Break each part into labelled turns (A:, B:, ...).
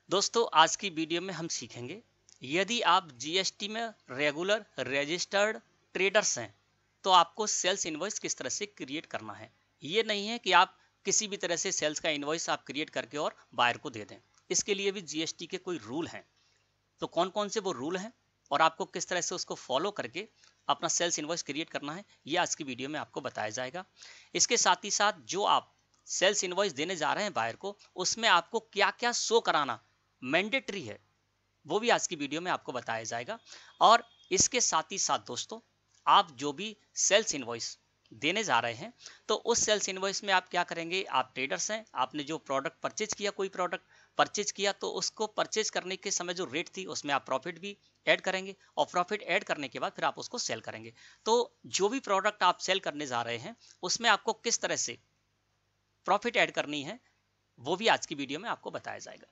A: दोस्तों आज की वीडियो में हम सीखेंगे यदि आप जीएसटी में रेगुलर रजिस्टर्ड ट्रेडर्स हैं तो आपको सेल्स इनवॉइस किस तरह से क्रिएट करना है। ये नहीं है कि आप किसी भी तरह से सेल्स का इनवॉइस आप क्रिएट करके और बायर को दे दें। इसके लिए भी जीएसटी के कोई रूल हैं। तो कौन कौन से वो रूल हैं और आपको किस तरह से उसको फॉलो करके अपना सेल्स इनवॉइस क्रिएट करना है, ये आज की वीडियो में आपको बताया जाएगा। इसके साथ ही साथ जो आप सेल्स इनवॉइस देने जा रहे हैं बायर को, उसमें आपको क्या क्या शो कराना मैंडेटरी है, वो भी आज की वीडियो में आपको बताया जाएगा। और इसके साथ ही साथ दोस्तों, आप जो भी सेल्स इनवॉइस देने जा रहे हैं तो उस सेल्स इनवॉइस में आप क्या करेंगे। आप ट्रेडर्स हैं, आपने जो प्रोडक्ट परचेज किया, कोई प्रोडक्ट परचेज किया तो उसको परचेज करने के समय जो रेट थी उसमें आप प्रॉफिट भी ऐड करेंगे और प्रॉफिट ऐड करने के बाद फिर आप उसको सेल करेंगे। तो जो भी प्रोडक्ट आप सेल करने जा रहे हैं उसमें आपको किस तरह से प्रॉफिट ऐड करनी है, वो भी आज की वीडियो में आपको बताया जाएगा।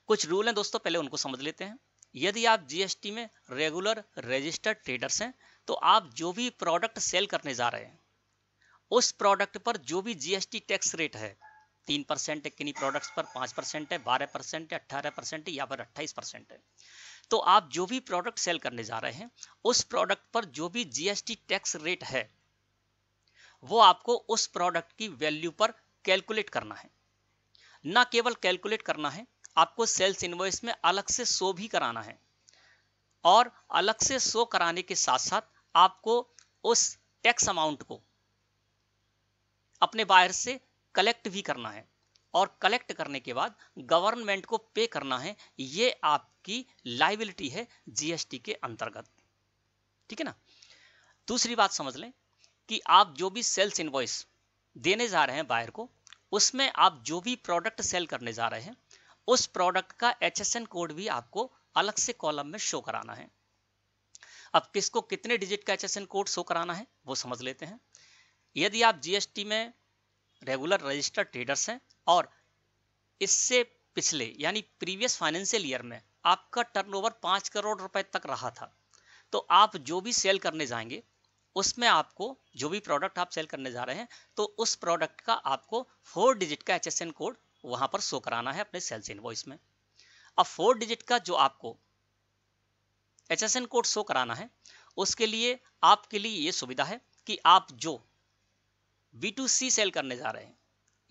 A: कुछ रूल हैं दोस्तों, पहले उनको समझ लेते हैं। यदि आप जीएसटी में रेगुलर रजिस्टर्ड ट्रेडर्स हैं तो आप जो भी प्रोडक्ट सेल करने जा रहे हैं उस प्रोडक्ट पर जो भी जीएसटी टैक्स रेट है, 3% है, किन्हीं प्रोडक्ट्स पर 5% है, 12% है, 18% है या फिर 28% है। तो आप जो भी प्रोडक्ट सेल करने जा रहे हैं उस प्रोडक्ट पर जो भी जीएसटी टैक्स रेट है वो आपको उस प्रोडक्ट की वैल्यू पर कैलकुलेट करना है। ना केवल कैलकुलेट करना है, आपको सेल्स इनवॉइस में अलग से शो भी कराना है और अलग से शो कराने के साथ साथ आपको उस टैक्स अमाउंट को अपने बायर से कलेक्ट भी करना है और कलेक्ट करने के बाद गवर्नमेंट को पे करना है। ये आपकी लायबिलिटी है जीएसटी के अंतर्गत, ठीक है ना। दूसरी बात समझ लें कि आप जो भी सेल्स इनवॉइस देने जा रहे हैं बायर को, उसमें आप जो भी प्रोडक्ट सेल करने जा रहे हैं उस प्रोडक्ट का एचएसएन कोड भी आपको अलग से कॉलम में शो कराना है। अब किसको कितने डिजिट का एचएसएन कोड शो कराना है वो समझ लेते हैं। यदि आप जीएसटी में रेगुलर रजिस्टर्ड ट्रेडर्स हैं और इससे पिछले यानी प्रीवियस फाइनेंशियल ईयर में आपका टर्नओवर 5 करोड़ रुपए तक रहा था, तो आप जो भी सेल करने जाएंगे उसमें आपको जो भी प्रोडक्ट आप सेल करने जा रहे हैं तो उस प्रोडक्ट का आपको 4 डिजिट का एचएसएन कोड वहां पर शो कराना है अपने सेल्स इनवॉइस में। अब 4 डिजिट का जो आपको एचएसएन कोड शो कराना है उसके लिए आपके लिए ये सुविधा है कि आप जो B2C सेल करने जा रहे हैं,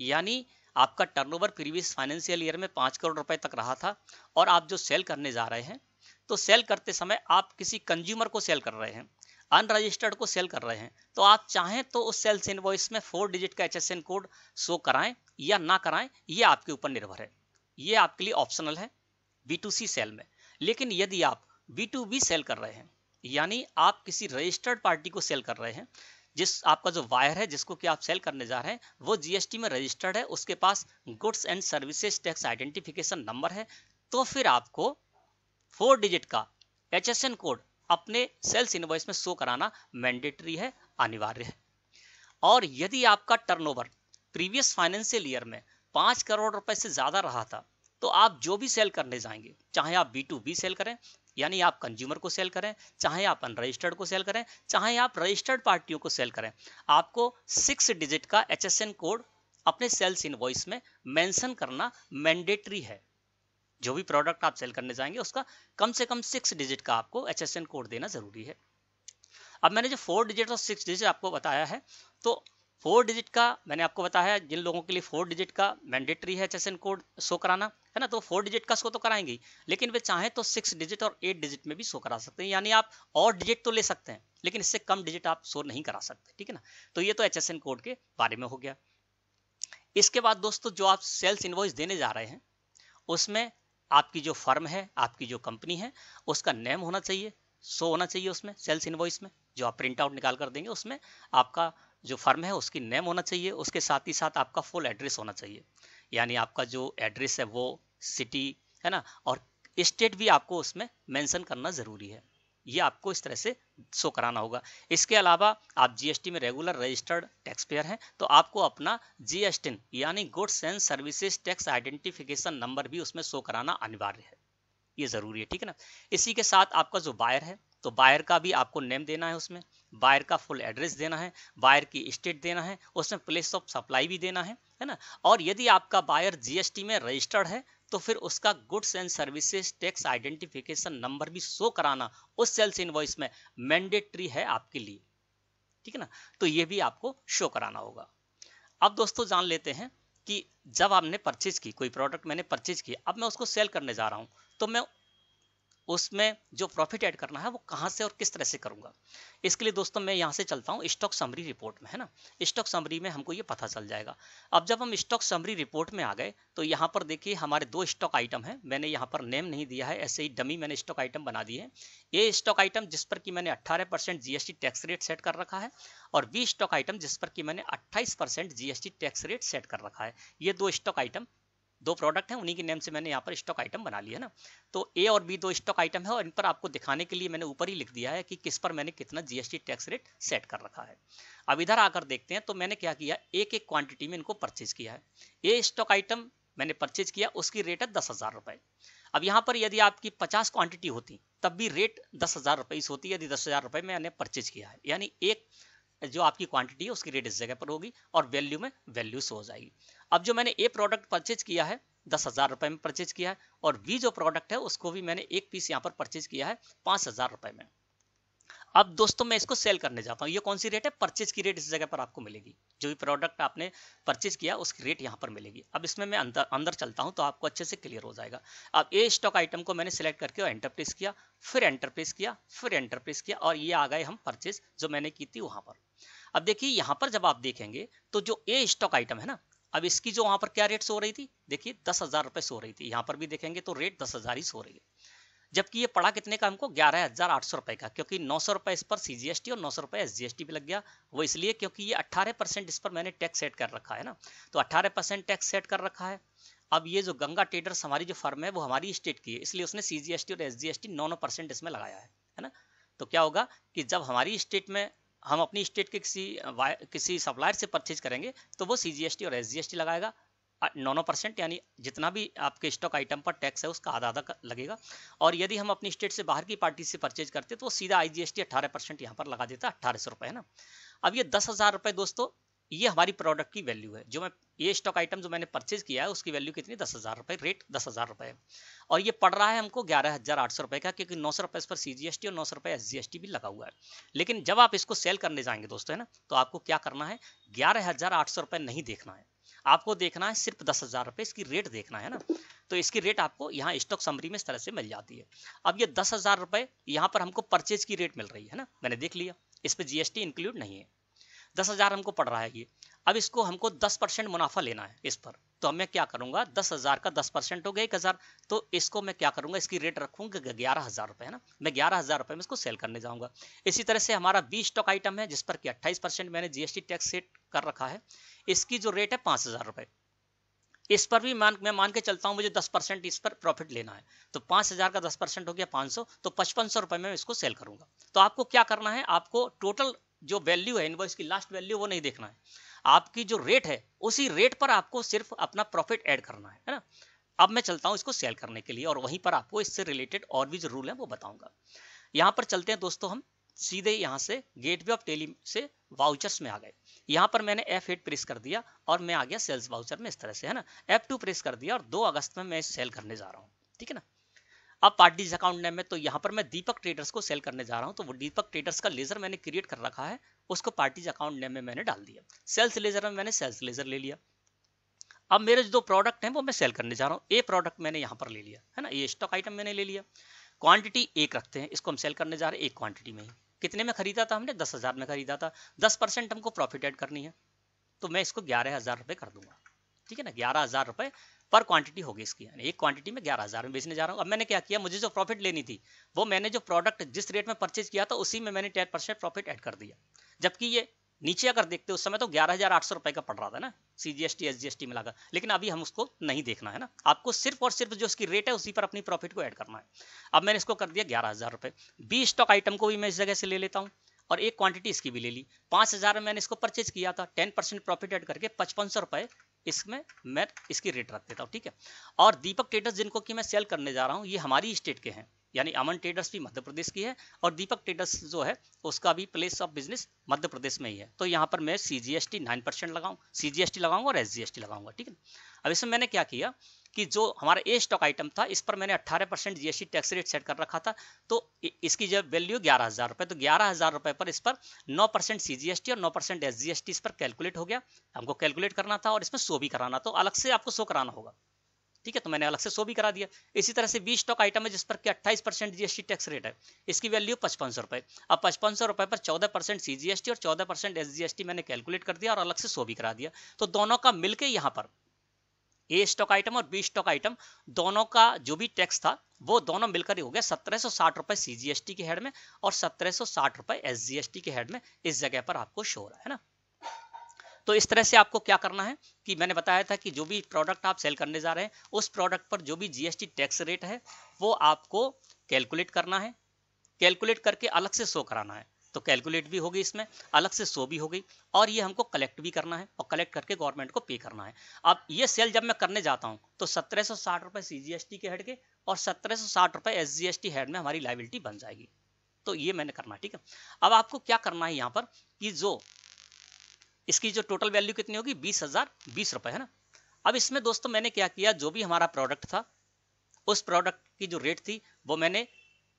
A: यानी आपका टर्नओवर प्रीवियस फाइनेंशियल ईयर में 5 करोड़ रुपए तक रहा था और आप जो सेल करने जा रहे हैं तो सेल करते समय आप किसी कंज्यूमर को सेल कर रहे हैं, अनरजिस्टर्ड को सेल कर रहे हैं, तो आप चाहें तो उस सेल्स इनवॉइस में 4 डिजिट का एचएसएन कोड शो कराएं या ना कराएं, ये आपके ऊपर निर्भर है। ये आपके लिए ऑप्शनल है B2C सेल में। लेकिन यदि आप B2B सेल कर रहे हैं, यानी आप किसी रजिस्टर्ड पार्टी को सेल कर रहे हैं, जिस आपका जो वायर है जिसको कि आप सेल करने जा रहे हैं वो जीएसटी में रजिस्टर्ड है, उसके पास goods and services tax identification number है, तो फिर आपको 4 डिजिट का एचएसएन कोड अपने सेल्स इनवॉइस में शो कराना मैंडेटरी है, अनिवार्य है। और यदि आपका टर्नओवर प्रीवियस फाइनेंशियल ईयर में 5 करोड़ रुपए से ज्यादा रहा था तो आप जो भी सेल करने जाएंगे, चाहे आप B2B सेल करें यानी आप कंज्यूमर को सेल करें, चाहे आप अनरजिस्टर्ड को सेल करें, चाहे आप रजिस्टर्ड पार्टियों को सेल करें, आपको 6 डिजिट का एचएसएन कोड अपने सेल्स इनवॉइस में मेंशन करना मैंडेटरी है। जो भी प्रोडक्ट आप सेल करने जाएंगे उसका कम से कम 6 डिजिट का आपको एचएसएन कोड देना जरूरी है। अब मैंने जो 4 डिजिट और 6 डिजिट आपको बताया है, तो 4 डिजिट का मैंने आपको बताया है जिन लोगों के लिए 4 डिजिट का मैंडेटरी है एचएसएन कोड शो कराना है ना, तो 4 डिजिट का शो तो कराएंगे, लेकिन वे चाहें तो 6 डिजिट और 8 डिजिट में भी शो करा सकते हैं, यानी आप और डिजिट तो ले सकते हैं लेकिन इससे कम डिजिट आप शो नहीं करा सकते, ठीक है ना। तो ये तो एचएसएन कोड के बारे में हो गया। इसके बाद दोस्तों, जो आप सेल्स इनवॉइस देने जा रहे हैं उसमें आपकी जो फर्म है, आपकी जो कंपनी है, उसका नेम होना चाहिए, शो होना चाहिए उसमें सेल्स इनवॉइस में। जो आप प्रिंट आउट निकाल कर देंगे उसमें आपका जो फर्म है उसकी नेम होना चाहिए, उसके साथ ही साथ आपका फुल एड्रेस होना चाहिए, यानी आपका जो एड्रेस है वो सिटी है ना, और स्टेट भी आपको उसमें मेंशन करना जरूरी है। ये आपको इस तरह से शो कराना होगा। इसके अलावा आप जीएसटी में रेगुलर रजिस्टर्ड टैक्स पेयर हैं तो आपको अपना जीएसटी यानी goods and services tax identification number भी उसमें शो कराना अनिवार्य है, ये जरूरी है, ठीक है ना। इसी के साथ आपका जो बायर है तो बायर का भी आपको नेम देना है उसमें, बायर का फुल एड्रेस देना है, बायर की स्टेट देना है, उसमें प्लेस ऑफ सप्लाई भी देना है ना। और यदि आपका बायर जीएसटी में रजिस्टर्ड है तो फिर उसका goods and services tax identification number भी शो कराना उस सेल्स इनवॉइस में मैंडेटरी है आपके लिए, ठीक है ना। तो ये भी आपको शो कराना होगा। अब दोस्तों जान लेते हैं कि जब आपने परचेज की, कोई प्रोडक्ट मैंने परचेज किया, अब मैं उसको सेल करने जा रहा हूं, तो मैं उसमें जो प्रॉफिट ऐड करना है वो कहां से और किस तरह से करूंगा। इसके लिए दोस्तों मैं यहां से चलता हूं स्टॉक समरी रिपोर्ट में, है ना। स्टॉक समरी में हमको ये पता चल जाएगा। अब जब हम स्टॉक समरी रिपोर्ट में आ गए तो यहां पर देखिए हमारे दो स्टॉक आइटम है, मैंने यहां पर नेम नहीं दिया है, ऐसे ही डमी मैंने स्टॉक आइटम बना दिए हैं। ये स्टॉक आइटम जिस पर कि मैंने 18% जीएसटी टैक्स रेट सेट कर रखा है, और बी स्टॉक आइटम जिस पर कि मैंने 28% जीएसटी टैक्स रेट सेट कर रखा है। ये दो स्टॉक आइटम, दो प्रोडक्ट हैं, उन्हीं के नेम से मैंने यहाँ पर स्टॉक आइटम बना लिया है ना। तो ए और बी दो स्टॉक आइटम है, और इन पर आपको दिखाने के लिए मैंने ऊपर ही लिख दिया है कि किस पर मैंने कितना जीएसटी टैक्स रेट सेट कर रखा है। अब इधर आकर देखते हैं तो मैंने क्या किया, एक एक क्वांटिटी में इनको परचेज किया है। ए स्टॉक आइटम मैंने परचेज किया, उसकी रेट है 10,000 रुपए। अब यहाँ पर यदि आपकी 50 क्वांटिटी होती तब भी रेट 10,000 रुपए होती, यदि 10,000 रुपए मैंने परचेज किया है, यानी एक जो आपकी क्वांटिटी है उसकी रेट इस जगह पर होगी और वैल्यू में वैल्यू शो हो जाएगी। अब जो मैंने ए प्रोडक्ट परचेज किया है 10,000 रुपए में परचेज किया है, और बी जो प्रोडक्ट है उसको भी मैंने एक पीस यहाँ पर परचेज किया है 5,000 रुपए में। अब दोस्तों मैं इसको सेल करने जाता हूँ, ये कौन सी रेट है, परचेज की रेट इस जगह पर आपको मिलेगी, जो भी प्रोडक्ट आपने परचेज किया उसकी रेट यहाँ पर मिलेगी। अब इसमें मैं अंदर चलता हूँ तो आपको अच्छे से क्लियर हो जाएगा। अब ए स्टॉक आइटम को मैंने सिलेक्ट करके और एंटर प्रेस किया, फिर एंटर प्रेस किया, फिर एंटर प्रेस किया, और ये आ गए हम परचेज जो मैंने की थी वहां पर। अब देखिए यहाँ पर जब आप देखेंगे तो जो ए स्टॉक आइटम है ना, अब इसकी जो वहां पर क्या रेट सो रही थी, देखिए 10,000 रुपए सो रही थी, यहाँ पर भी देखेंगे तो रेट 10,000 ही सो रही है। जबकि ये पड़ा कितने का हमको, 11,800 रुपए का, क्योंकि 900 रुपए इस पर सीजीएसटी और 900 रुपए एसजीएसटी भी लग गया। वो इसलिए क्योंकि ये 18% इस पर मैंने टैक्स सेट कर रखा है ना, तो 18% टैक्स सेट कर रखा है। अब ये जो गंगा ट्रेडर्स हमारी जो फर्म है वो हमारी स्टेट की है, इसलिए उसने सीजीएसटी और एसजीएसटी 9% इसमें लगाया है ना। तो क्या होगा कि जब हमारी स्टेट में हम अपनी स्टेट के किसी सप्लायर से परचेज करेंगे तो वो सीजीएसटी और एसजीएसटी लगाएगा 9%, यानी जितना भी आपके स्टॉक आइटम पर टैक्स है उसका आधा आधा लगेगा। और यदि हम अपनी स्टेट से बाहर की पार्टी से परचेज करते तो वो सीधा आईजीएसटी 18% यहाँ पर लगा देता, 1,800 रुपए है ना। अब ये 10,000 रुपए दोस्तों ये हमारी प्रोडक्ट की वैल्यू है, जो मैं ये स्टॉक आइटम जो मैंने परचेज किया है उसकी वैल्यू कितनी, 10,000 रुपए, रेट 10,000 रुपए है। और ये पड़ रहा है हमको 11,800 रुपए का, क्योंकि 900 रुपए इस पर सीजीएसटी और 900 रुपए एसजीएसटी भी लगा हुआ है। लेकिन जब आप इसको सेल करने जाएंगे दोस्तों, है ना, तो आपको क्या करना है, 11,800 रुपए नहीं देखना है, आपको देखना है सिर्फ 10,000 रुपए, इसकी रेट देखना है ना। तो इसकी रेट आपको यहाँ स्टॉक समरी में इस तरह से मिल जाती है। अब ये 10,000 रुपए यहाँ पर हमको परचेज की रेट मिल रही है ना, मैंने देख लिया, इस पर जीएसटी इंक्लूड नहीं है, 10,000 हमको पड़ रहा है ये। अब इसको हमको 10% मुनाफा लेना है इस पर, तो मैं क्या करूंगा, 10,000 का 10% हो गया 1,000, तो इसको मैं क्या करूंगा, इसकी रेट रखूंगा 11,000 रुपए, है ना। मैं 11,000 रुपए में इसको सेल करने जाऊंगा। इसी तरह से हमारा बी स्टॉक आइटम है जिस पर कि 28% मैंने जीएसटी टैक्स सेट कर रखा है, इसकी जो रेट है 5,000 रुपए, इस पर भी मैं मान के चलता हूं मुझे 10% इस पर प्रॉफिट लेना है, तो 5,000 का 10% हो गया 500, तो 5500 रुपए में इसको सेल करूंगा। तो आपको क्या करना है, आपको टोटल जो वैल्यू है इनवॉइस की लास्ट वैल्यू वो नहीं देखना है, आपकी जो रेट है उसी रेट पर आपको सिर्फ अपना प्रॉफिट ऐड करना है ना। अब मैं चलता हूं इसको सेल करने के लिए, और वहीं पर आपको इससे रिलेटेड और भी जो रूल है वो बताऊंगा। यहां पर चलते हैं दोस्तों, हम सीधे यहां से गेटवे ऑफ टेली से वाउचर्स में आ गए। यहां पर मैंने F8 प्रेस कर दिया और मैं आ गया सेल्स वाउचर में इस तरह से, है ना। F2 प्रेस कर दिया और 2 अगस्त में मैं सेल करने जा रहा हूं, ठीक है ना। अब पार्टीज अकाउंट नेम में तो यहाँ पर मैं दीपक ट्रेडर्स को सेल करने जा रहा हूँ, तो वो दीपक ट्रेडर्स का लेजर मैंने क्रिएट कर रखा है, उसको पार्टीज अकाउंट नेम में मैंने डाल दिया। सेल्स लेजर में मैंने सेल्स लेजर ले लिया। अब मेरे जो प्रोडक्ट हैं वो मैं सेल करने जा रहा हूँ, ए प्रोडक्ट मैंने यहाँ पर ले लिया, है ना, ये स्टॉक आइटम मैंने ले लिया। क्वांटिटी एक रखते हैं, इसको हम सेल करने जा रहे हैं एक क्वांटिटी में ही। कितने में खरीदा था हमने, 10,000 में खरीदा था, 10% हमको प्रॉफिट ऐड करनी है, तो मैं इसको 11,000 रुपए कर दूंगा, ठीक है ना। 11,000 रुपए पर क्वांटिटी होगी इसकी, यानी एक क्वांटिटी में 11,000 में बेचने जा रहा हूँ। अब मैंने क्या किया, मुझे जो प्रॉफिट लेनी थी वो मैंने जो प्रोडक्ट जिस रेट में परचेज किया था उसी में मैंने 10% प्रॉफिट ऐड कर दिया। जबकि ये नीचे अगर देखते उस समय तो 11,800 रुपए का पड़ रहा था ना, सीजीएसटी एसजीएसटी में लगा, लेकिन अभी हम उसको नहीं देखना है ना, आपको सिर्फ और सिर्फ जो उसकी रेट है उसी पर अपनी प्रॉफिट को ऐड करना है। अब मैंने इसको कर दिया 11,000 रुपए। बी स्टॉक आइटम को भी मैं इस जगह से ले लेता हूँ और एक क्वांटिटी इसकी भी ले ली। 5,000 में मैंने इसको परचेज किया था, 10% प्रॉफिट ऐड करके 5500 रुपए इसमें मैं इसकी रेट रख देता हूँ, ठीक है। और दीपक ट्रेडर्स जिनको कि मैं सेल करने जा रहा हूँ ये हमारी स्टेट के हैं, यानी अमन ट्रेडर्स भी मध्य प्रदेश की है और दीपक ट्रेडर्स जो है उसका भी place of business Madhya Pradesh में ही है। तो यहाँ पर मैं CGST 9% लगाऊं, CGST लगाऊंगा और SGST लगाऊंगा, ठीक है। अब इसमें मैंने क्या किया कि जो हमारा ए स्टॉक आइटम था इस पर मैंने 18% GST टैक्स रेट सेट कर रखा था। तो इसकी जब वैल्यू 11,000 रुपए, तो 11,000 रुपए पर इस पर 9% CGST और 9% SGST इस पर कैलकुलेट हो गया। हमको कैलकुलेट करना था और इसमें शो भी कराना, तो अलग से आपको शो कराना होगा, ठीक है। तो मैंने अलग से शो भी करा दिया। इसी तरह से 20 स्टॉक आइटम है जिस पर कि 28% GST टैक्स रेट है, इसकी वैल्यू 5500 रुपए। अब 5500 रुपए पर 14% CGST और 14% SGST मैंने कैलकुलेट कर दिया और अलग से शो भी करा दिया। तो दोनों का मिलके यहाँ पर ए स्टॉक आइटम और बी स्टॉक आइटम दोनों का जो भी टैक्स था वो दोनों मिलकर ही हो गया 1760 रुपए CGST के हेड में और 1760 रुपए SGST के हेड में। इस जगह पर आपको शो हो रहा है ना। तो इस तरह से आपको क्या करना है कि मैंने बताया था कि जो भी प्रोडक्ट आप सेल करने जा रहे हैं उस प्रोडक्ट पर जो भी GST टैक्स रेट है वो आपको कैलकुलेट करना है, कैलकुलेट करके अलग से शो कराना है। तो कैलकुलेट भी होगी इसमें, अलग से शो भी हो गई और ये हमको कलेक्ट भी करना है और कलेक्ट करके गवर्नमेंट को पे करना है। अब ये सेल जब मैं करने जाता हूँ तो 1760 रुपए CGST के हेड के और 1760 रुपए SGST हेड में हमारी लायबिलिटी बन जाएगी। तो ये मैंने करना, ठीक है। अब आपको क्या करना है यहाँ पर कि जो इसकी जो टोटल वैल्यू कितनी होगी 20,020 रुपए है ना। अब इसमें दोस्तों मैंने क्या किया, जो भी हमारा प्रोडक्ट था उस प्रोडक्ट की जो रेट थी वो मैंने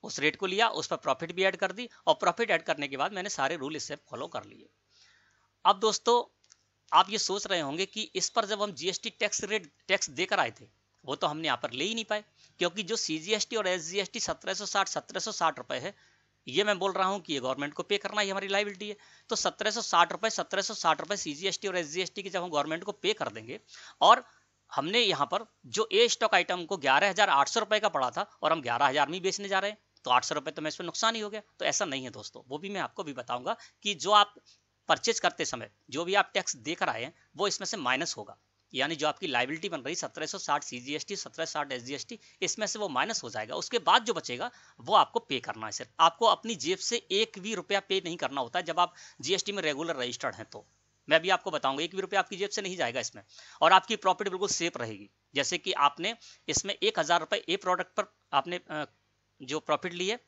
A: उस रेट को लिया, उस पर प्रॉफिट भी ऐड कर दी और प्रॉफिट ऐड करने के बाद मैंने सारे रूल इससे फॉलो कर लिए। अब दोस्तों आप ये सोच रहे होंगे कि इस पर जब हम GST टैक्स देकर आए थे वो तो हमने यहाँ पर ले ही नहीं पाए, क्योंकि जो CGST और SGST 1760 रुपए है ये मैं बोल रहा हूँ कि ये गवर्नमेंट को पे करना ही हमारी लायबिलिटी है। तो 1760 रुपए CGST और SGST की जब हम गवर्नमेंट को पे कर देंगे और हमने यहाँ पर जो ए स्टॉक आइटम को 11,800 रुपए का पड़ा था और हम 11,000 में बेचने जा रहे हैं तो 800 रुपए तो मैं इसमें नुकसान ही हो गया। तो ऐसा नहीं है दोस्तों, वो भी मैं आपको भी बताऊंगा कि जो आप परचेज करते समय जो भी आप टैक्स देकर आए हैं वो इसमें से माइनस होगा, यानी जो आपकी लायबिलिटी बन रही 1760 CGST 1760 SGST इसमें से वो माइनस हो जाएगा। उसके बाद जो बचेगा वो आपको पे करना है। सिर्फ आपको अपनी जेब से एक भी रुपया पे नहीं करना होता है जब आप GST में रेगुलर रजिस्टर्ड हैं। तो मैं भी आपको बताऊंगा एक भी रुपया आपकी जेब से नहीं जाएगा इसमें और आपकी प्रॉफिट बिल्कुल सेफ रहेगी। जैसे कि आपने इसमें 1,000 रुपए ए प्रोडक्ट पर आपने जो प्रॉफिट ली है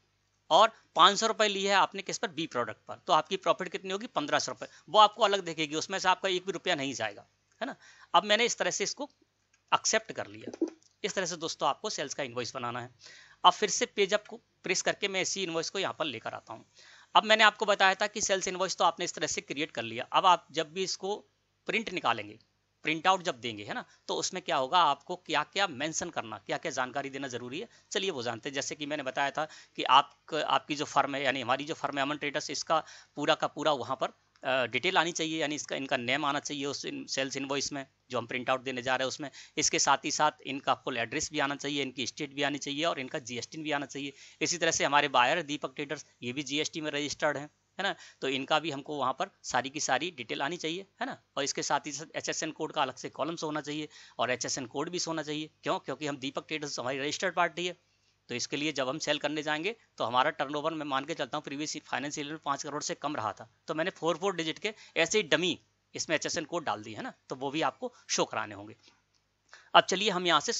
A: और 500 रुपए ली है आपने किस पर बी प्रोडक्ट पर, तो आपकी प्रॉफिट कितनी होगी 1500 रुपए, वो आपको अलग देखेगी, उसमें से आपका एक भी रुपया नहीं जाएगा, है ना। अब मैंने इस तरह से इसको एक्सेप्ट कर लिया। इस तरह से दोस्तों आपको सेल्स का इनवॉइस बनाना है। अब फिर से पेज अप को प्रेस करके मैं इसी इनवॉइस को यहाँ पर लेकर आता हूँ। अब मैंने आपको बताया था कि सेल्स इनवॉइस तो आपने इस तरह से क्रिएट कर लिया। अब आप जब भी इसको प्रिंट निकालेंगे, प्रिंट आउट जब देंगे, है ना, तो उसमें क्या होगा, आपको क्या क्या मेंशन करना, क्या क्या जानकारी देना जरूरी है, चलिए वो जानते हैं। जैसे कि मैंने बताया था कि आपकी जो फर्म है यानी हमारी जो फर्म है अमन ट्रेडर्स, इसका पूरा का पूरा वहाँ पर डिटेल आनी चाहिए, यानी इनका नेम आना चाहिए उस सेल्स इनवॉइस में जो हम प्रिंट आउट देने जा रहे हैं उसमें। इसके साथ ही साथ इनका फुल एड्रेस भी आना चाहिए, इनकी स्टेट भी आनी चाहिए और इनका GST भी आना चाहिए। इसी तरह से हमारे बायर दीपक ट्रेडर्स ये भी GST में रजिस्टर्ड है ना, तो इनका भी हमको वहाँ पर सारी की सारी डिटेल आनी चाहिए, है ना। और इसके साथ ही साथ HSN कोड का अलग से कॉलम्स होना चाहिए और HSN कोड भी होना चाहिए। क्यों? क्योंकि हम दीपक ट्रेडर्स हमारी रजिस्टर्ड पार्टी है, तो इसके लिए जब हम सेल करने जाएंगे तो हमारा टर्नओवर मैं मान के चलता हूँ प्रीवियस फाइनेंशियल ईयर में 5 करोड़ से कम रहा था, तो मैंने 4 डिजिट के ऐसे ही डमी इसमें HSN कोड डाल दी, है ना, तो वो भी आपको शो कराने होंगे। अब चलिए हम यहाँ से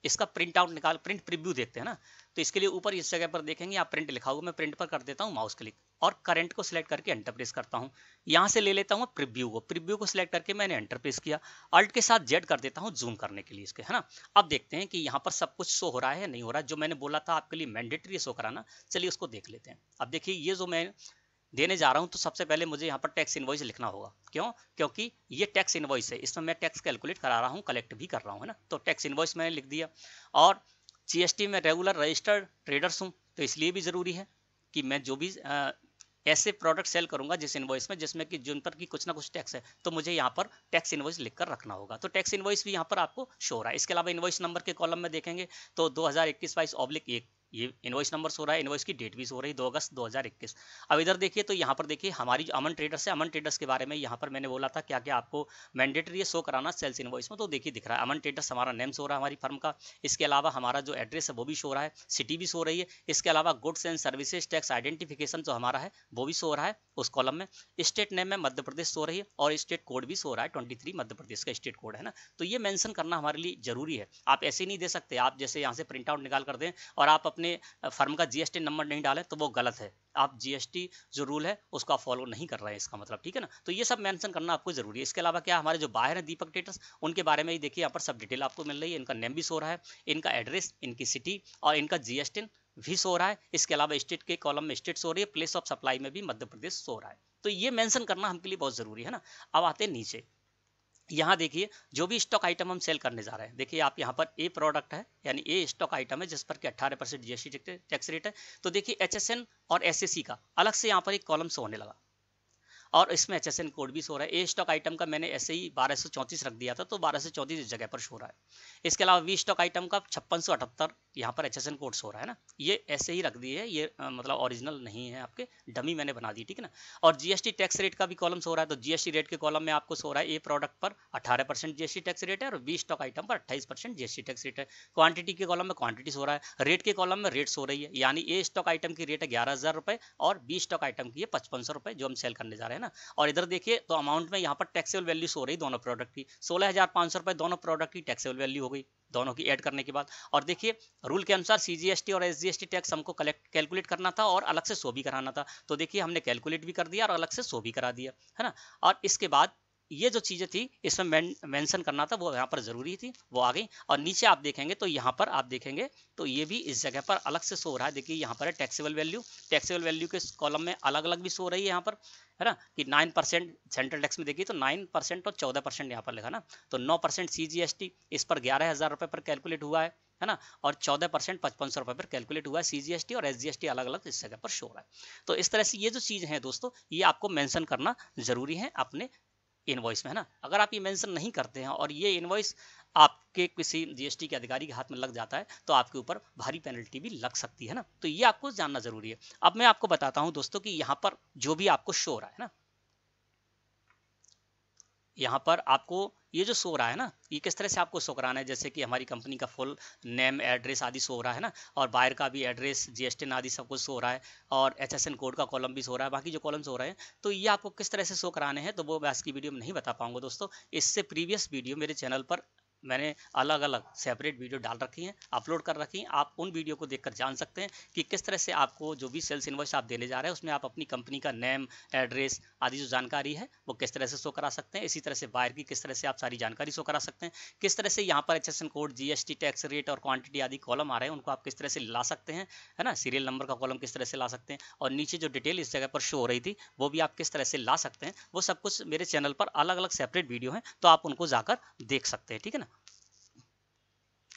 A: इसका प्रिंट आउट निकाल प्रिंट प्रीव्यू देखते हैं ना। तो इसके लिए ऊपर इस जगह पर देखेंगे आप प्रिंट लिखा हुआ, मैं प्रिंट पर कर देता हूँ माउस क्लिक और करंट को सिलेक्ट करके एंटर प्रेस करता हूँ। यहाँ से ले लेता हूँ प्रीव्यू को, प्रीव्यू को सिलेक्ट करके मैंने एंटर प्रेस किया, अल्ट के साथ जेड कर देता हूँ जूम करने के लिए इसके, है ना। अब देखते हैं कि यहाँ पर सब कुछ शो हो रहा है नहीं हो रहा है, जो मैंने बोला था आपके लिए मैंडेटरी शो कराना। चलिए उसको देख लेते हैं। अब देखिए ये जो मैं देने जा रहा हूं तो सबसे पहले मुझे यहाँ पर टैक्स इनवॉइस लिखना होगा। क्यों? क्योंकि ये टैक्स इनवॉइस है, इसमें मैं टैक्स कैलकुलेट करा रहा हूँ, कलेक्ट भी कर रहा हूँ, है ना। तो टैक्स इनवॉइस मैंने लिख दिया और GST में रेगुलर रजिस्टर्ड ट्रेडर्स हूँ तो इसलिए भी जरूरी है कि मैं जो भी ऐसे प्रोडक्ट सेल करूंगा जिस इनवॉइस में जिसमें कि जिन पर की कुछ ना कुछ टैक्स है, तो मुझे यहाँ पर टैक्स इनवॉइस लिखकर रखना होगा। तो टैक्स इनवॉइस भी यहाँ पर आपको शो हो रहा है। इसके अलावा इनवॉइस नंबर के कॉलम में देखेंगे तो 2021/1 ये इनवॉइस नंबर हो रहा है, इनवॉइस की डेट भी हो रही है 2 अगस्त 2021। अब इधर देखिए तो यहाँ पर देखिए हमारी जो अमन ट्रेडर्स है, अमन ट्रेडर्स के बारे में यहाँ पर मैंने बोला था क्या क्या आपको मैंडेटरी शो कराना सेल्स इनवॉइस में, तो देखिए दिख रहा है अमन ट्रेडर्स हमारा नेम शो हो रहा है हमारी फर्म का। इसके अलावा हमारा जो एड्रेस है वो भी शो हो रहा है, सिटी भी शो हो रही है। इसके अलावा goods and services tax identification जो हमारा है वो भी शो हो रहा है उस कॉलम में। स्टेट नेम में मध्य प्रदेश शो रही है और स्टेट कोड भी शो हो रहा है 23 मध्य प्रदेश का स्टेट कोड है ना। तो ये मेंशन करना हमारे लिए जरूरी है। आप ऐसे नहीं दे सकते, आप जैसे यहाँ से प्रिंट आउट निकाल कर दें और आप अपने अपने फर्म का जीएसटी नंबर नहीं डालें तो वो गलत है, आप जीएसटी जो रूल है उसको आप फॉलो नहीं कर रहे हैं, इसका मतलब, ठीक है ना। तो ये सब मेंशन करना आपको जरूरी है। इसके अलावा क्या हमारे जो बाहर है दीपक ट्रेडर्स, उनके बारे में ही देखिए, यहाँ पर सब डिटेल आपको मिल रही है। इनका नेम भी शो रहा है, इनका एड्रेस, इनकी सिटी और इनका जीएसटी भी शो रहा है। इसके अलावा स्टेट के कॉलम में स्टेट शो रही है, प्लेस ऑफ सप्लाई में भी मध्य प्रदेश शो रहा है। तो ये मेंशन करना हमके लिए बहुत जरूरी है ना। अब आते हैं नीचे, यहाँ देखिए जो भी स्टॉक आइटम हम सेल करने जा रहे हैं, देखिए आप यहाँ पर ए प्रोडक्ट है, यानी ए स्टॉक आइटम है जिस पर कि 18% जीएसटी टैक्स रेट है। तो देखिए एचएसएन और एसएससी का अलग से यहाँ पर एक कॉलम शो होने लगा और इसमें एचएसएन कोड भी शो रहा है। ए स्टॉक आइटम का मैंने ऐसे ही 1234 रख दिया था, तो 1234 इस जगह पर शो रहा है। इसके अलावा वी स्टॉक आइटम का 5678 यहाँ पर एचएसएन कोड शो रहा है ना, ये ऐसे ही रख दिए है, ये मतलब ओरिजिनल नहीं है, आपके डमी मैंने बना दी, ठीक है ना। और जीएसटी टैक्स रेट का भी कॉलम शो रहा है, तो जीएसटी रेट के कॉलम में आपको शो रहा है ए प्रोडक्ट पर 18% जीएसटी टैक्स रेट है और बी स्टॉक आइटम पर 28% जीएसटी टैक्स रेट है। क्वांटिटी के कॉलम में क्वांटिटी शो रहा है, रेट के कॉलम में रेट शो रही है, यानी ए स्टॉक आइटम की रेट है 11,000 रुपए और बी स्टॉक आइटम की है 5500 रुपए जो हम सेल करने जा रहे हैं ना। और इधर देखिए तो अमाउंट में यहाँ पर टैक्सेबल वैल्यू शो रही दोनों प्रोडक्ट की, 16,500 रुपए दोनों प्रोडक्ट की टैक्सेबल वैल्यू हो गई दोनों की ऐड करने के बाद। और देखिए रूल के अनुसार सीजीएसटी और एसजीएसटी टैक्स हमको कैलकुलेट करना था और अलग से शो भी कराना था, तो देखिए हमने कैलकुलेट भी कर दिया और अलग से शो भी करा दिया, है ना। और इसके बाद ये जो चीजें थी इसमें मेंशन करना था वो यहाँ पर जरूरी थी, वो आ गई। और नीचे आप देखेंगे तो यहाँ पर आप देखेंगे तो ये भी इस जगह पर अलग से शो रहा है। देखिए यहाँ पर है टैक्सेबल वैल्यू, टैक्सेबल वैल्यू के कॉलम में अलग अलग भी शो रही है यहाँ पर, है ना, कि 9% सेंट्रल टैक्स में देखिए तो 9% और 14% यहाँ पर लिखा ना। तो 9% सीजीएसटी, इस पर 11,000 रुपए पर कैलकुलेट हुआ है ना, और 14% 5500 रुपए पर कैलकुलेट हुआ है सीजीएसटी और एसजीएसटी अलग अलग इस जगह पर शो रहा है। तो इस तरह से ये जो चीज है दोस्तों, ये आपको मेंशन करना जरूरी है अपने इनवॉइस में, है ना। अगर आप ये मेंशन नहीं करते हैं और ये इनवॉइस आपके किसी जीएसटी के अधिकारी के हाथ में लग जाता है तो आपके ऊपर भारी पेनल्टी भी लग सकती है ना। तो ये आपको जानना जरूरी है। अब मैं आपको बताता हूं दोस्तों कि यहाँ पर जो भी आपको शो रहा है ना, यहाँ पर आपको ये जो शो रहा है ना, ये किस तरह से आपको शो कराना है, जैसे कि हमारी कंपनी का फुल नेम एड्रेस आदि शो रहा है ना, और बायर का भी एड्रेस जीएसटी आदि सब कुछ शो रहा है, और एचएसएन कोड का कॉलम भी शो रहा है, बाकी जो कॉलम्स हो रहे हैं, तो ये आपको किस तरह से शो कराने हैं तो वो मैं आज की वीडियो में नहीं बता पाऊंगा दोस्तों। इससे प्रीवियस वीडियो मेरे चैनल पर मैंने अलग अलग सेपरेट वीडियो डाल रखी हैं, अपलोड कर रखी हैं, आप उन वीडियो को देखकर जान सकते हैं कि किस तरह से आपको जो भी सेल्स इनवॉइस आप देने जा रहे हैं उसमें आप अपनी कंपनी का नेम एड्रेस आदि जो जानकारी है वो किस तरह से शो करा सकते हैं। इसी तरह से बायर की किस तरह से आप सारी जानकारी शो करा सकते हैं, किस तरह से यहाँ पर HSN code, GST tax rate और क्वांटिटी आदि कॉलम आ रहे हैं उनको आप किस तरह से ला सकते हैं, है ना, सीरियल नंबर का कॉलम किस तरह से ला सकते हैं, और नीचे जो डिटेल इस जगह पर शो हो रही थी वो भी आप किस तरह से ला सकते हैं, वो सब कुछ मेरे चैनल पर अलग अलग सेपरेट वीडियो हैं, तो आप उनको जाकर देख सकते हैं, ठीक है ना।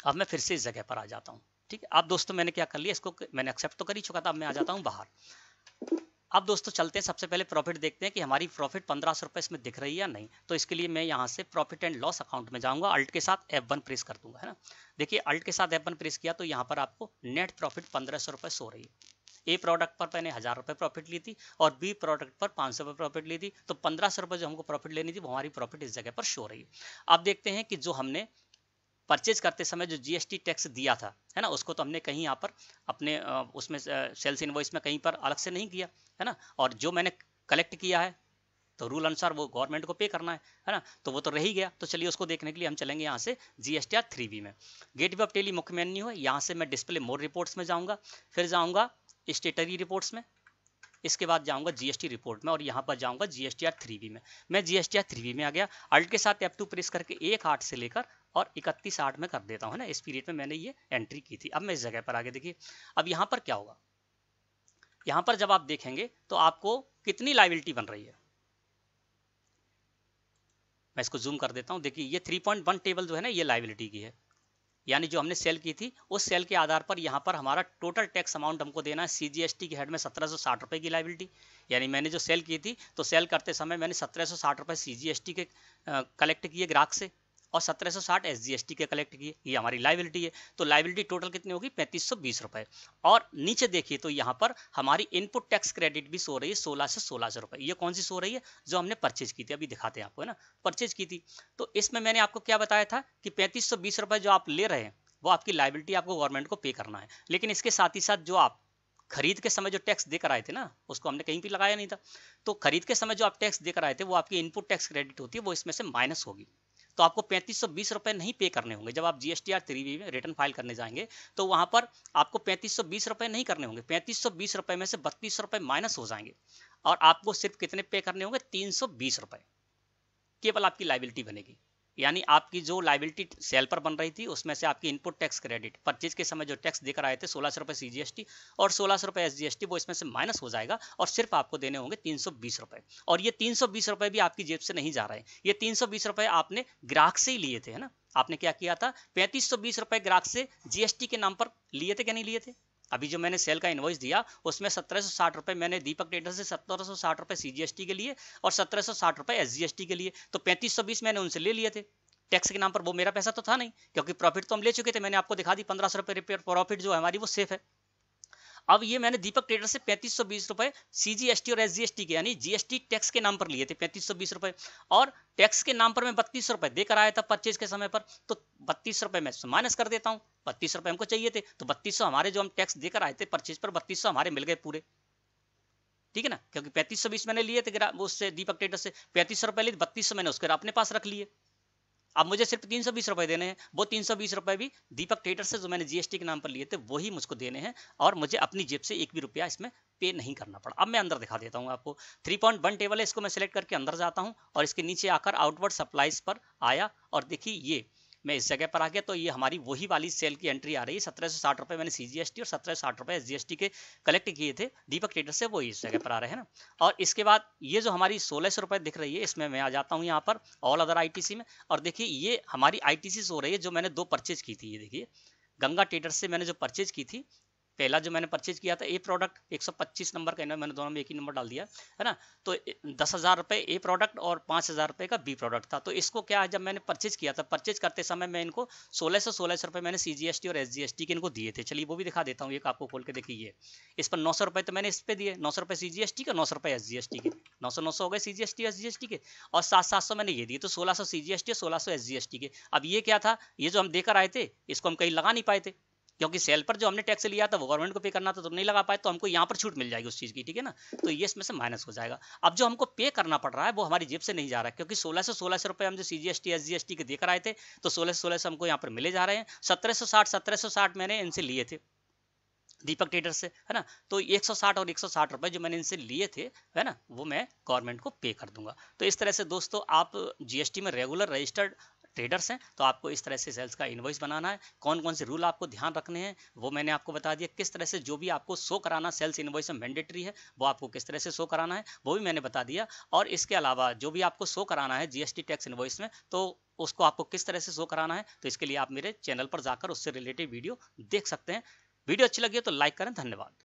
A: अब मैं फिर से इस जगह पर आ जाता हूँ, ठीक है। अब दोस्तों मैंने क्या कर लिया, इसको मैंने एक्सेप्ट तो कर ही चुका था, अब मैं आ जाता हूँ बाहर। अब दोस्तों चलते हैं, सबसे पहले प्रॉफिट देखते हैं कि हमारी प्रॉफिट 1500 रुपए इसमें दिख रही है या नहीं। तो इसके लिए मैं यहाँ से प्रॉफिट एंड लॉस अकाउंट में जाऊंगा, अल्ट के साथ F1 प्रेस कर दूंगा, है ना। देखिए अल्ट के साथ F1 प्रेस किया तो यहाँ पर आपको नेट प्रॉफिट 1500 रुपए सो रही है। ए प्रोडक्ट पर मैंने 1000 रुपए प्रॉफिट ली थी और बी प्रोडक्ट पर 500 रुपए प्रॉफिट ली थी, तो 1500 रुपए जो हमको प्रॉफिट लेनी थी वो हमारी प्रॉफिट इस जगह पर शो रही है। अब देखते हैं कि जो हमने परचेज करते समय जो जीएसटी टैक्स दिया था, है ना, उसको तो हमने कहीं यहाँ पर अपने उसमें सेल्स इनवॉइस में कहीं पर अलग से नहीं किया, है ना, और जो मैंने कलेक्ट किया है तो रूल अनुसार वो गवर्नमेंट को पे करना है ना, तो वो तो रह ही गया। तो चलिए उसको देखने के लिए हम चलेंगे यहाँ से जीएसटीआर 3B में। गेटवे ऑफ टेली मुख्य मेन्यू है, यहाँ से मैं डिस्प्ले मोर रिपोर्ट्स में जाऊँगा, फिर जाऊँगा स्टेटरी रिपोर्ट्स में, इसके बाद जाऊंगा जीएसटी रिपोर्ट में और यहाँ पर जाऊंगा जीएसटीआर 3B में। मैं जीएसटीआर 3B में आ गया, अल्ट के साथ F2 प्रेस करके 1/8 से लेकर और 31/8 में कर देता हूँ, है ना। इस पीरियड में मैंने ये एंट्री की थी। अब मैं इस जगह पर आगे देखिए, अब यहाँ पर क्या होगा, यहाँ पर जब आप देखेंगे तो आपको कितनी लायबिलिटी बन रही है। मैं इसको जूम कर देता हूँ, देखिए ये 3.1 टेबल जो है ना ये लायबिलिटी की है, यानी जो हमने सेल की थी उस सेल के आधार पर यहाँ पर हमारा टोटल टैक्स अमाउंट हमको देना है। सीजीएसटी के हेड में 1760 रुपए की लायबिलिटी, यानी मैंने जो सेल की थी तो सेल करते समय मैंने 1760 रुपए सीजीएसटी के कलेक्ट किए ग्राहक से और 1760 एसजीएसटी के कलेक्ट किए, ये हमारी लायबिलिटी है। तो लायबिलिटी टोटल कितनी होगी, 3520 रुपए। और नीचे देखिए तो यहाँ पर हमारी इनपुट टैक्स क्रेडिट भी सो रही है 16 से 1600 रुपए। ये कौन सी सो रही है, जो हमने परचेज की थी, अभी दिखाते हैं आपको, है ना, परचेज की थी। तो इसमें मैंने आपको क्या बताया था कि 3520 रुपए जो आप ले रहे हैं वो आपकी लायबिलिटी आपको गवर्नमेंट को पे करना है, लेकिन इसके साथ ही साथ जो आप खरीद के समय जो टैक्स देकर आए थे ना उसको हमने कहीं भी लगाया नहीं था, तो खरीद के समय जो आप टैक्स देकर आए थे वो आपकी इनपुट टैक्स क्रेडिट होती है, वो इसमें से माइनस होगी। तो तो आपको 3520 रुपए नहीं पे करने होंगे। जब आप GSTR 3B में रिटर्न फाइल करने जाएंगे तो वहां पर आपको 3520 रुपए नहीं करने होंगे। 3520 रुपए में से 32 रुपए माइनस हो जाएंगे और आपको सिर्फ कितने पे करने होंगे? 320 रुपए केवल आपकी लाइबिलिटी बनेगी। यानी आपकी जो लाइबिलिटी सेल पर बन रही थी उसमें से आपकी इनपुट टैक्स क्रेडिट परचेज के समय जो टैक्स देकर आए थे 1600 रुपए CGST और 1600 रुपए SGST, वो इसमें से माइनस हो जाएगा और सिर्फ आपको देने होंगे 320 रुपए। और ये 320 रुपए भी आपकी जेब से नहीं जा रहे हैं, ये 320 रुपए आपने ग्राहक से ही लिए थे, है ना। आपने क्या किया था? 3520 रुपए ग्राहक से GST के नाम पर लिए थे क्या नहीं लिए थे? अभी जो मैंने सेल का इनवॉइस दिया उसमें 1760 रुपए मैंने दीपक ट्रेडर से 1760 रुपए CGST के लिए और 1760 रुपए SGST के लिए, तो 3520 मैंने उनसे ले लिए थे टैक्स के नाम पर। वो मेरा पैसा तो था नहीं, क्योंकि प्रॉफिट तो हम ले चुके थे। मैंने आपको दिखा दी 1500 रुपए प्रॉफिट जो है हमारी वो सेफ है। अब ये मैंने दीपक ट्रेडर से 3520 रुपए CGST और SGST के यानी GST टैक्स के नाम पर लिए थे 3520 रुपए, और टैक्स के नाम पर मैं 32 रुपए देकर आया था परचेज के समय पर, तो 32 रुपए मैं माइनस कर देता हूँ। 32 रुपए हमको चाहिए थे तो 3200 हमारे जो हम टैक्स देकर आए थे परचेज पर 3200 हमारे मिल गए पूरे, ठीक है ना। क्योंकि 3520 मैंने लिए थे उससे दीपक ट्रेडर से, 3500 रुपए लिए 3200 मैंने उसके अपने पास रख लिए। अब मुझे सिर्फ 320 रुपए देने हैं, वो 320 रुपए भी दीपक ट्रेडर से जो मैंने GST के नाम पर लिए थे वही मुझको देने हैं और मुझे अपनी जेब से एक भी रुपया इसमें पे नहीं करना पड़ा। अब मैं अंदर दिखा देता हूँ आपको। 3.1 टेबल है, इसको मैं सिलेक्ट करके अंदर जाता हूँ और इसके नीचे आकर आउटवर्ड सप्लाईज पर आया और देखिए ये मैं इस जगह पर आ गया, तो ये हमारी वही वाली सेल की एंट्री आ रही है। 1760 रुपए मैंने CGST और 1760 रुपए SGST के कलेक्ट किए थे दीपक ट्रेडर से, वो इस जगह पर आ रहे हैं ना। और इसके बाद ये जो हमारी 1600 रुपए दिख रही है, इसमें मैं आ जाता हूँ यहाँ पर ऑल अदर ITC में, और देखिए ये हमारी ITC हो रही है जो मैंने 2 परचेज की थी। ये देखिए गंगा ट्रेडर से मैंने जो परचेज की थी, पहला जो मैंने परचेज किया था ए प्रोडक्ट 125 नंबर का, मैंने दोनों में एक ही नंबर डाल दिया है ना। तो 10,000 रुपए ए प्रोडक्ट और 5,000 रुपए का बी प्रोडक्ट था। तो इसको क्या है, जब मैंने परचेज किया था, परचेज करते समय मैं इनको 1600 रुपए मैंने CGST और SGST के इनको दिए थे। चलिए वो भी दिखा देता हूँ, एक आपको खोल के देखिए। इस पर 900 रुपए तो मैंने इस पे दिए, 900 रुपए CGST के, 900 रुपए SGST के, 900 हो गए CGST SGST के, और 700 मैंने ये दिए, तो 1600 CGST और 1600 SGST के। अब ये क्या था, ये जो हम देकर आए थे इसको हम कहीं लगा नहीं पाए थे, क्योंकि सेल पर जो हमने टैक्स लिया था वो गवर्नमेंट को पे करना था, तो नहीं लगा पाए, तो हमको यहाँ पर छूट मिल जाएगी उस चीज़ की, ठीक है ना। तो ये इसमें से माइनस हो जाएगा। अब जो हमको पे करना पड़ रहा है वो हमारी जेब से नहीं जा रहा है, क्योंकि 1600 रुपए हम जो CGST SGST के देकर आए थे, तो 1600 हमको यहाँ पर मिले जा रहे हैं। 1760 मैंने इनसे लिए थे दीपक ट्रेडर से, है ना। तो 160 और 160 रुपए जो मैंने इनसे लिए थे, है ना, वो मैं गवर्नमेंट को पे कर दूंगा। तो इस तरह से दोस्तों आप GST में रेगुलर रजिस्टर्ड ट्रेडर्स हैं तो आपको इस तरह से सेल्स का इनवॉइस बनाना है। कौन कौन से रूल आपको ध्यान रखने हैं वो मैंने आपको बता दिया। किस तरह से जो भी आपको शो कराना सेल्स इनवॉइस में मैंडेटरी है वो आपको किस तरह से शो कराना है वो भी मैंने बता दिया। और इसके अलावा जो भी आपको शो कराना है GST टैक्स इनवॉइस में, तो उसको आपको किस तरह से शो कराना है, तो इसके लिए आप मेरे चैनल पर जाकर उससे रिलेटेड वीडियो देख सकते हैं। वीडियो अच्छी लगी तो लाइक करें। धन्यवाद।